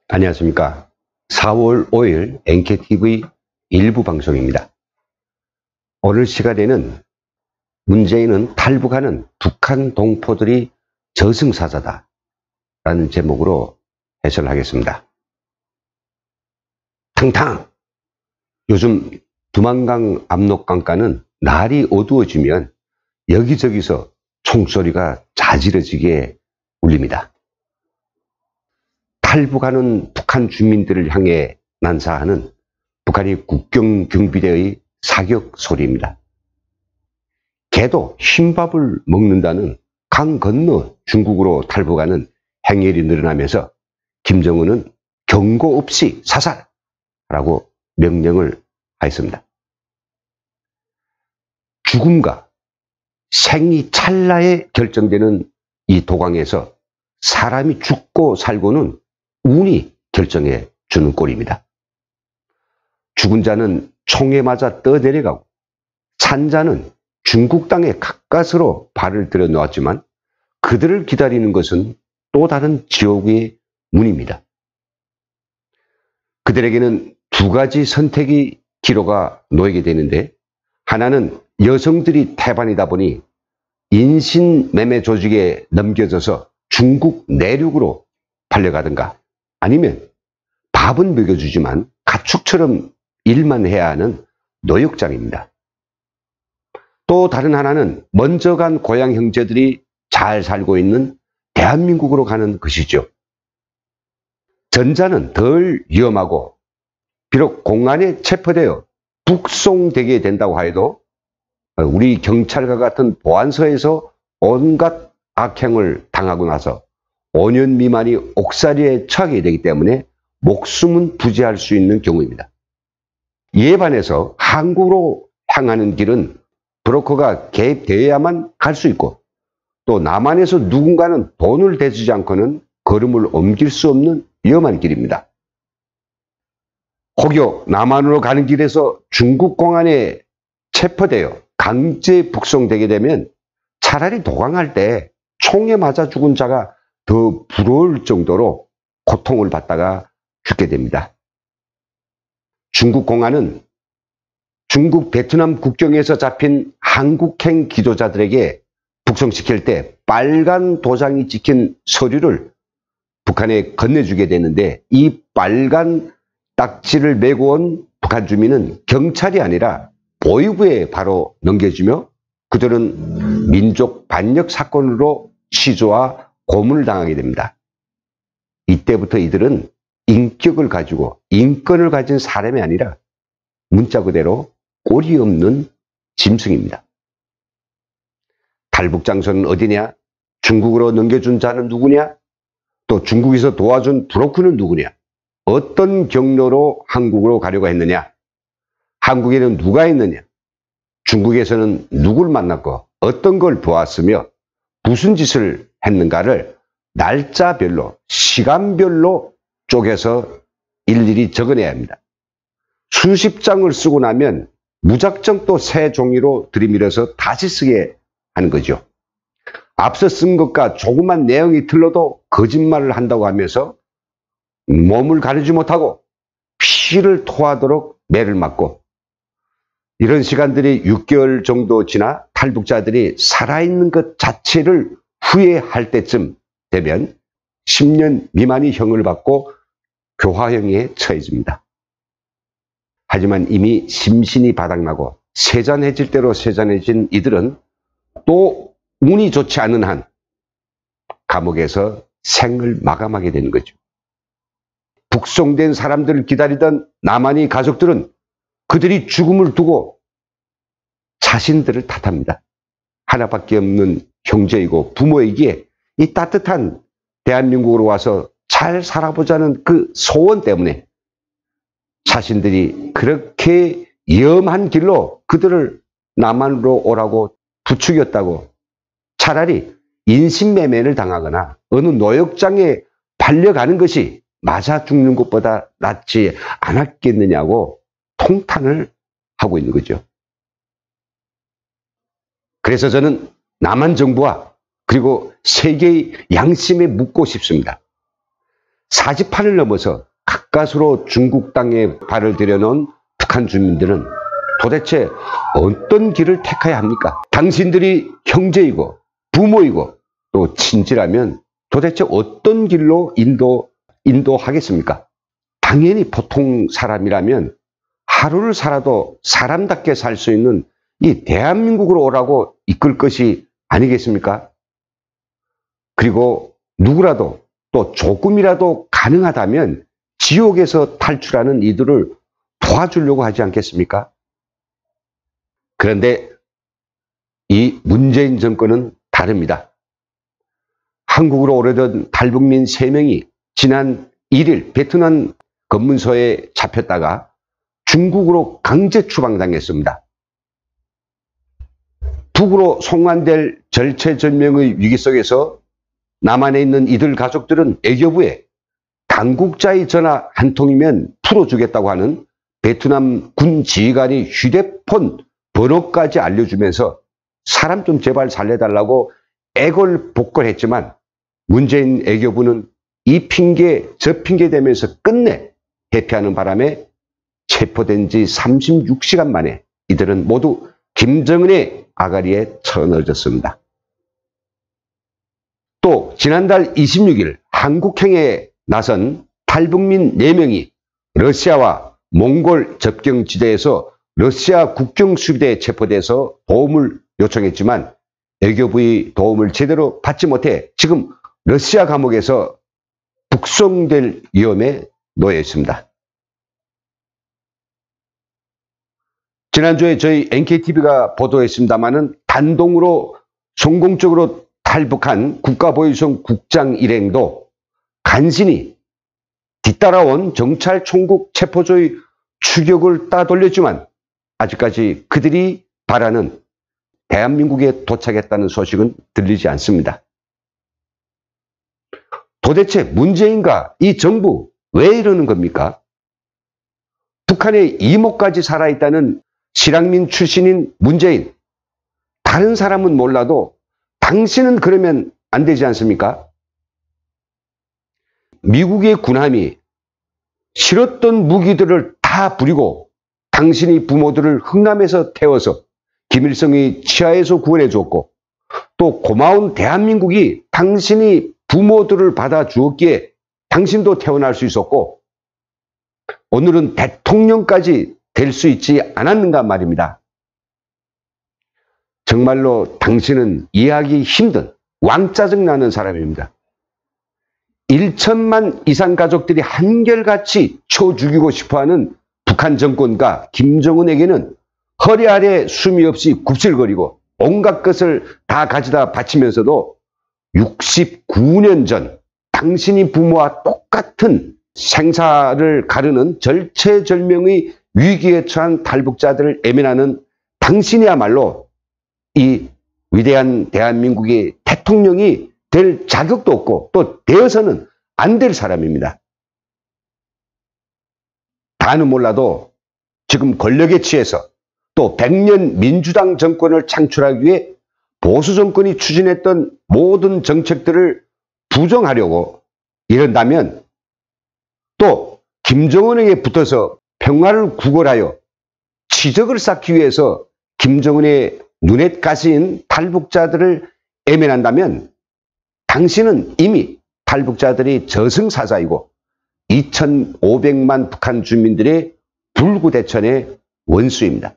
안녕하십니까. 4월 5일 NKTV 일부 방송입니다. 오늘 시간에는 문재인은 탈북하는 북한 동포들이 저승사자다 라는 제목으로 해설하겠습니다. 탕탕! 요즘 두만강 압록강가는 날이 어두워지면 여기저기서 총소리가 자지러지게 울립니다. 탈북하는 북한 주민들을 향해 난사하는 북한이 국경경비대의 사격 소리입니다. 개도 흰밥을 먹는다는 강 건너 중국으로 탈북하는 행렬이 늘어나면서 김정은은 경고 없이 사살하라고 명령을 하였습니다. 죽음과 생이 찰나에 결정되는 이 도강에서 사람이 죽고 살고는 운이 결정해 주는 꼴입니다. 죽은 자는 총에 맞아 떠내려가고 산 자는 중국 땅에 가까스로 발을 들여 놓았지만 그들을 기다리는 것은 또 다른 지옥의 문입니다. 그들에게는 두 가지 선택의 기로가 놓이게 되는데, 하나는 여성들이 태반이다 보니 인신매매 조직에 넘겨져서 중국 내륙으로 팔려가든가, 아니면 밥은 먹여주지만 가축처럼 일만 해야 하는 노역장입니다. 또 다른 하나는 먼저 간 고향 형제들이 잘 살고 있는 대한민국으로 가는 것이죠. 전자는 덜 위험하고 비록 공안에 체포되어 북송되게 된다고 하여도 우리 경찰과 같은 보안서에서 온갖 악행을 당하고 나서 5년 미만이 옥살이에 처하게 되기 때문에 목숨은 부지할 수 있는 경우입니다. 이에 반해서 한국으로 향하는 길은 브로커가 개입되어야만 갈 수 있고, 또 남한에서 누군가는 돈을 대주지 않고는 걸음을 옮길 수 없는 위험한 길입니다. 혹여 남한으로 가는 길에서 중국 공안에 체포되어 강제 북송되게 되면 차라리 도강할 때 총에 맞아 죽은 자가 더 부러울 정도로 고통을 받다가 죽게 됩니다. 중국 공안은 중국 베트남 국경에서 잡힌 한국행 기도자들에게 북송시킬 때 빨간 도장이 찍힌 서류를 북한에 건네주게 되는데, 이 빨간 딱지를 메고 온 북한 주민은 경찰이 아니라 보위부에 바로 넘겨주며 그들은 민족 반역 사건으로 취조와 고문을 당하게 됩니다. 이때부터 이들은 인격을 가지고 인권을 가진 사람이 아니라 문자 그대로 꼴이 없는 짐승입니다. 탈북 장소는 어디냐? 중국으로 넘겨준 자는 누구냐? 또 중국에서 도와준 브로커는 누구냐? 어떤 경로로 한국으로 가려고 했느냐? 한국에는 누가 있느냐? 중국에서는 누굴 만났고 어떤 걸 보았으며 무슨 짓을 했는가를 날짜별로, 시간별로 쪼개서 일일이 적어내야 합니다. 수십 장을 쓰고 나면 무작정 또 새 종이로 들이밀어서 다시 쓰게 하는 거죠. 앞서 쓴 것과 조그만 내용이 틀려도 거짓말을 한다고 하면서 몸을 가리지 못하고 피를 토하도록 매를 맞고, 이런 시간들이 6개월 정도 지나 탈북자들이 살아있는 것 자체를 후회할 때쯤 되면 10년 미만의 형을 받고 교화형에 처해집니다. 하지만 이미 심신이 바닥나고 세잔해질 대로 세잔해진 이들은 또 운이 좋지 않은 한 감옥에서 생을 마감하게 되는 거죠. 북송된 사람들을 기다리던 남한의 가족들은 그들이 죽음을 두고 자신들을 탓합니다. 하나밖에 없는 형제이고 부모이기에 이 따뜻한 대한민국으로 와서 잘 살아보자는 그 소원 때문에 자신들이 그렇게 위험한 길로 그들을 남한으로 오라고 부추겼다고, 차라리 인신매매를 당하거나 어느 노역장에 팔려가는 것이 맞아 죽는 것보다 낫지 않았겠느냐고 통탄을 하고 있는 거죠. 그래서 저는 남한 정부와 그리고 세계의 양심에 묻고 싶습니다. 사지판을 넘어서 가까스로 중국 땅에 발을 들여놓은 북한 주민들은 도대체 어떤 길을 택해야 합니까? 당신들이 형제이고 부모이고 또 친지라면 도대체 어떤 길로 인도하겠습니까? 당연히 보통 사람이라면 하루를 살아도 사람답게 살 수 있는 이 대한민국으로 오라고 이끌 것이 아니겠습니까? 그리고 누구라도 또 조금이라도 가능하다면 지옥에서 탈출하는 이들을 도와주려고 하지 않겠습니까? 그런데 이 문재인 정권은 다릅니다. 한국으로 오려던 탈북민 3명이 지난 1일 베트남 검문소에 잡혔다가 중국으로 강제 추방당했습니다. 북으로 송환될 절체절명의 위기 속에서 남한에 있는 이들 가족들은 애교부에 당국자의 전화 한 통이면 풀어주겠다고 하는 베트남 군 지휘관이 휴대폰 번호까지 알려주면서 사람 좀 제발 살려달라고 애걸복걸했지만 문재인 애교부는 이 핑계 저 핑계 대면서 끝내 회피하는 바람에 체포된 지 36시간 만에 이들은 모두 김정은의 아가리에 쳐넣어졌습니다. 또 지난달 26일 한국행에 나선 탈북민 4명이 러시아와 몽골 접경지대에서 러시아 국경수비대에 체포돼서 도움을 요청했지만 애교부의 도움을 제대로 받지 못해 지금 러시아 감옥에서 북송될 위험에 놓여 있습니다. 지난주에 저희 NKTV가 보도했습니다마는 단독으로 성공적으로 탈북한 국가보위성 국장 일행도 간신히 뒤따라온 경찰총국 체포조의 추격을 따돌렸지만 아직까지 그들이 바라는 대한민국에 도착했다는 소식은 들리지 않습니다. 도대체 문재인과 이 정부 왜 이러는 겁니까? 북한에 이모까지 살아있다는 실향민 출신인 문재인, 다른 사람은 몰라도 당신은 그러면 안 되지 않습니까? 미국의 군함이 실었던 무기들을 다 부리고 당신이 부모들을 흥남에서 태워서 김일성의 치하에서 구원해 줬고 또 고마운 대한민국이 당신이 부모들을 받아 주었기에 당신도 태어날 수 있었고 오늘은 대통령까지 될 수 있지 않았는가 말입니다. 정말로 당신은 이해하기 힘든 왕짜증 나는 사람입니다. 1천만 이상 가족들이 한결같이 쳐 죽이고 싶어하는 북한 정권과 김정은에게는 허리 아래 숨이 없이 굽실거리고 온갖 것을 다 가져다 바치면서도 69년 전 당신이 부모와 똑같은 생사를 가르는 절체절명의 위기에 처한 탈북자들을 애면하는 당신이야말로 이 위대한 대한민국의 대통령이 될 자격도 없고 또 되어서는 안 될 사람입니다. 다는 몰라도 지금 권력에 취해서 또 100년 민주당 정권을 창출하기 위해 보수 정권이 추진했던 모든 정책들을 부정하려고 이런다면 또 김정은에게 붙어서 평화를 구걸하여 치적을 쌓기 위해서 김정은의 눈에 가시인 탈북자들을 애면한다면 당신은 이미 탈북자들이 저승사자이고 2,500만 북한 주민들의 불구대천의 원수입니다.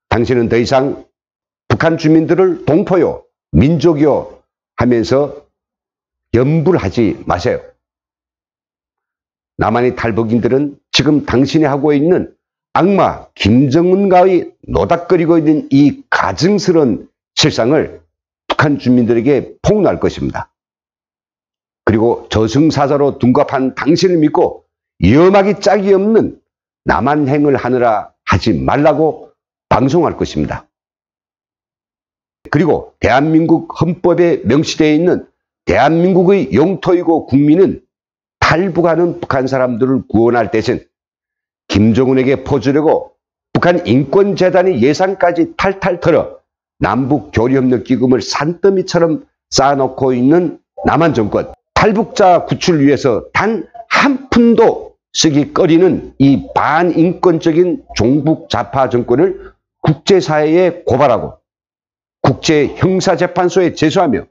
당신은 더 이상 북한 주민들을 동포요, 민족이요 하면서 염불하지 마세요. 남한의 탈북인들은 지금 당신이 하고 있는 악마 김정은과의 노닥거리고 있는 이 가증스러운 실상을 북한 주민들에게 폭로할 것입니다. 그리고 저승사자로 둔갑한 당신을 믿고 위험하기 짝이 없는 남한행을 하느라 하지 말라고 방송할 것입니다. 그리고 대한민국 헌법에 명시되어 있는 대한민국의 영토이고 국민은 탈북하는 북한 사람들을 구원할 대신 김정은에게 퍼주려고 북한 인권재단의 예산까지 탈탈 털어 남북교류협력기금을 산더미처럼 쌓아놓고 있는 남한 정권, 탈북자 구출 위해서 단 한 푼도 쓰기 꺼리는 이 반인권적인 종북 좌파 정권을 국제사회에 고발하고 국제형사재판소에 제소하며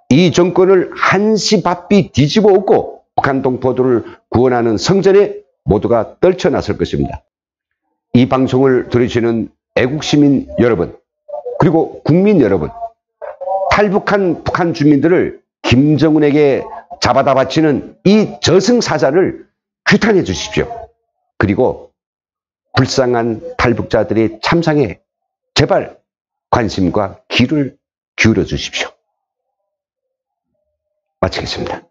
이 정권을 한시바삐 뒤집어 엎고 북한 동포들을 구원하는 성전에 모두가 떨쳐났을 것입니다. 이 방송을 들으시는 애국시민 여러분, 그리고 국민 여러분, 탈북한 북한 주민들을 김정은에게 잡아다 바치는 이 저승사자를 규탄해 주십시오. 그리고 불쌍한 탈북자들의 참상에 제발 관심과 귀를 기울여 주십시오. 마치겠습니다.